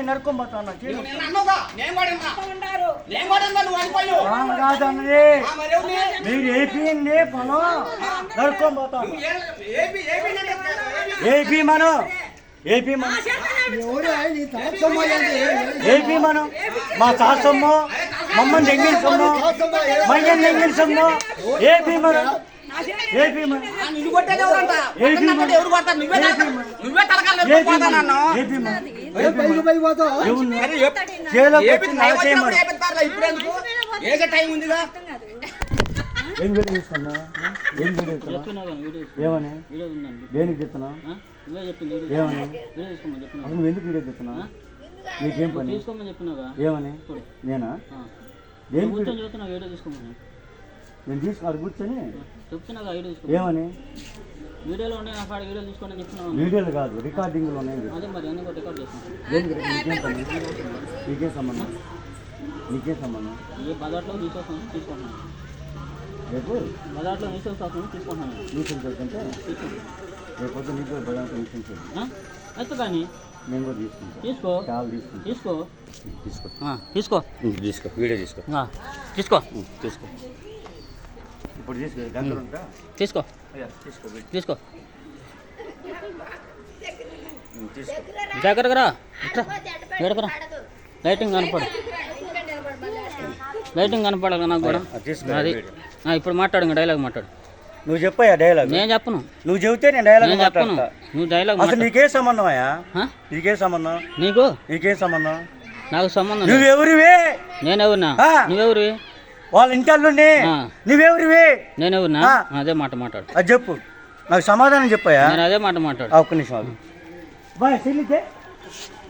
నరుక్కోబోతాను మీరు ఏపీ పను నరుక్కోబోతాను ఏపీ మనం ఏపీ మనం మా సాసమ్ము మమ్మల్ని ఎంగిల్ సొమ్ము మయ్యని ఎంగిల్ సొమ్ము ఏపీ మనం ఏపీ మనం ఏం వీడియో తీసుకున్నా ఏం వీడియో ఏమని దేనికి చెప్తున్నా ఏమని నువ్వు ఎందుకు వీడియో చెప్తున్నా నీకేం పని ఏమని నేనా నేను తీసుకున్నాడు కూర్చొని ఏమని వీడియోలు కాదు రికార్డింగ్లు ఉన్నాయి నీకేం పని నీకేం సంబంధం రేపు బజార్లో తీసుకుంటాను తీసుకుంటే రేపు పొద్దు నీకు బజార్లో అయితే కానీ నేను కూడా తీసుకో చాలా తీసుకో వీడియో తీసుకో ఇప్పుడు తీసుకో జాగ్రత్తగా ఎడకరా లైటింగ్ కనపడాలి నాకు కూడా అది ఇప్పుడు మాట్లాడు డైలాగ్ మాట్లాడు నువ్వు చెప్పాయా డైలాగ్ నేను చెప్పను నువ్వు చెబితే నేను డైలాగ్ చెప్పను నువ్వు డైలాగ్ అసలు నీకే సంబంధం అయ్యా నీకేం సంబంధం నీకేం సంబంధం నాకు సంబంధం నువ్వెవరివే నేనెవరినా నువ్వెవరివి వాళ్ళ ఇంటల్లుండి నువ్వెవరివి నేనెవరినా అదే మాట మాట్లాడు అది చెప్పు నాకు సమాధానం చెప్పాయా నేను అదే మాట మాట్లాడు ఒక్క నిమిషం బాయ్ చెల్లితే